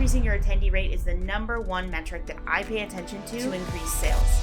increasing your attendee rate is the number one metric that I pay attention to increase sales.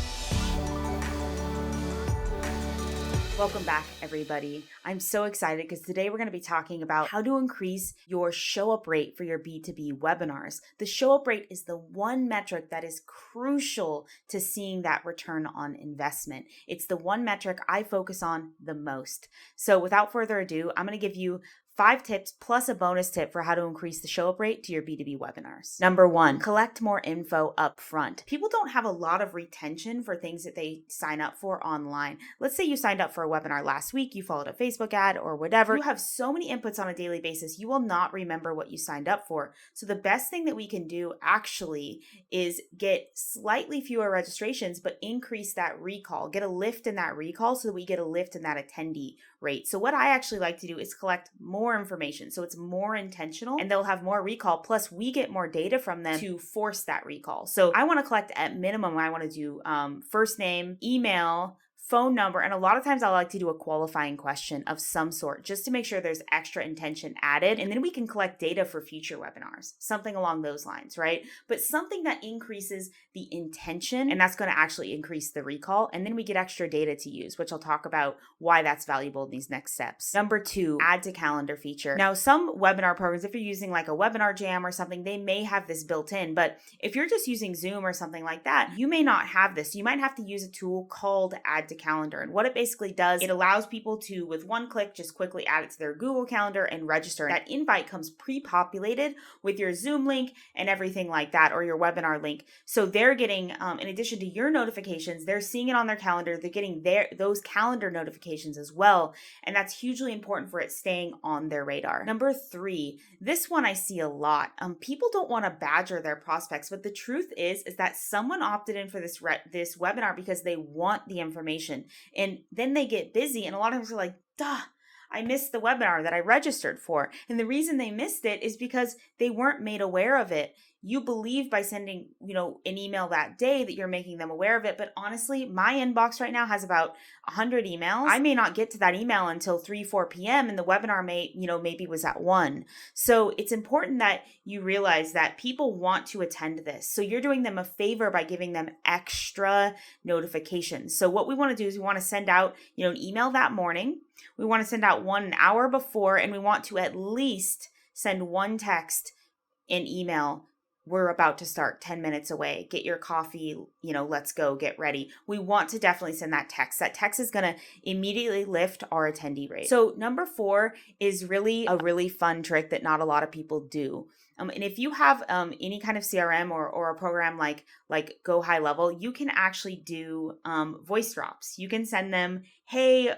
Welcome back, everybody. I'm so excited because today we're going to be talking about how to increase your show-up rate for your B2B webinars. The show-up rate is the one metric that is crucial to seeing that return on investment. It's the one metric I focus on the most. So without further ado, I'm going to give you 5 tips plus a bonus tip for how to increase the show-up rate to your B2B webinars. Number 1, collect more info up front. People don't have a lot of retention for things that they sign up for online. Let's say you signed up for a webinar last week, you followed a Facebook ad or whatever. You have so many inputs on a daily basis, you will not remember what you signed up for. So the best thing that we can do actually is get slightly fewer registrations, but increase that recall, get a lift in that recall so that we get a lift in that attendee rate. So what I actually like to do is collect more information. So it's more intentional and they'll have more recall. Plus we get more data from them to force that recall. So I want to collect at minimum, I want to do first name, email, phone number, and a lot of times I like to do a qualifying question of some sort just to make sure there's extra intention added. And then we can collect data for future webinars, something along those lines, right? But something that increases the intention, and that's going to actually increase the recall. And then we get extra data to use, which I'll talk about why that's valuable in these next steps. Number 2, add to calendar feature. Now, some webinar programs, if you're using like a webinar jam or something, they may have this built in, but if you're just using Zoom or something like that, you may not have this. You might have to use a tool called add to calendar. And what it basically does, it allows people to, with one click, just quickly add it to their Google Calendar and register. That invite comes pre-populated with your Zoom link and everything like that, or your webinar link. So they're getting, in addition to your notifications, they're seeing it on their calendar. They're getting those calendar notifications as well. And that's hugely important for it staying on their radar. Number 3, this one I see a lot. People don't want to badger their prospects, but the truth is that someone opted in for this webinar because they want the information. And then they get busy, and a lot of them are like, duh, I missed the webinar that I registered for. And the reason they missed it is because they weren't made aware of it. You believe by sending, an email that day that you're making them aware of it. But honestly, my inbox right now has about 100 emails. I may not get to that email until 3-4 p.m. and the webinar maybe was at 1. So it's important that you realize that people want to attend this. So you're doing them a favor by giving them extra notifications. So what we want to do is we want to send out, an email that morning. We want to send out one an hour before, and we want to at least send one text and email. We're about to start 10 minutes away. Get your coffee, let's go, get ready. We want to definitely send that text. That text is going to immediately lift our attendee rate. So number 4 is really a really fun trick that not a lot of people do. And if you have any kind of CRM or a program like Go High Level, you can actually do voice drops. You can send them, hey,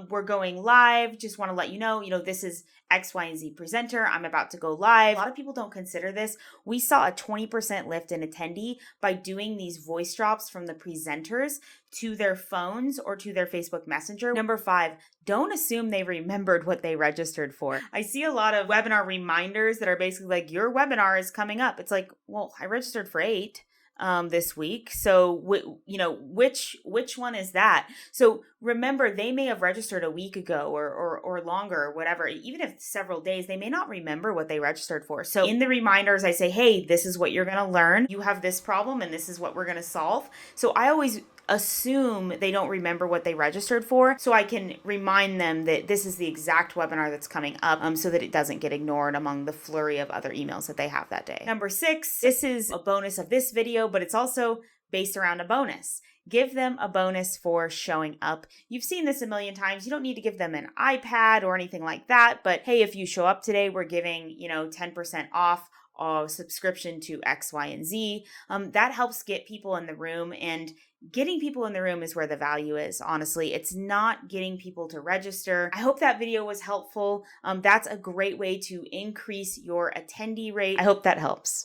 we're going live. Just want to let you know, this is X, Y, and Z presenter. I'm about to go live. A lot of people don't consider this. We saw a 20% lift in attendee by doing these voice drops from the presenters to their phones or to their Facebook Messenger. Number 5, don't assume they remembered what they registered for. I see a lot of webinar reminders that are basically like, your webinar is coming up. It's like, well, I registered for 8 this week. So, which one is that? So remember, they may have registered a week ago or longer or whatever. Even if several days, they may not remember what they registered for. So in the reminders, I say, hey, this is what you're going to learn. You have this problem and this is what we're going to solve. So I always assume they don't remember what they registered for, so I can remind them that this is the exact webinar that's coming up, so that it doesn't get ignored among the flurry of other emails that they have that day. Number 6, this is a bonus of this video, but it's also based around a bonus. Give them a bonus for showing up. You've seen this a million times. You don't need to give them an iPad or anything like that, but hey, if you show up today, we're giving 10% off a subscription to X, Y, and Z. That helps get people in the room, and getting people in the room is where the value is, honestly. It's not getting people to register. I hope that video was helpful. That's a great way to increase your attendee rate. I hope that helps.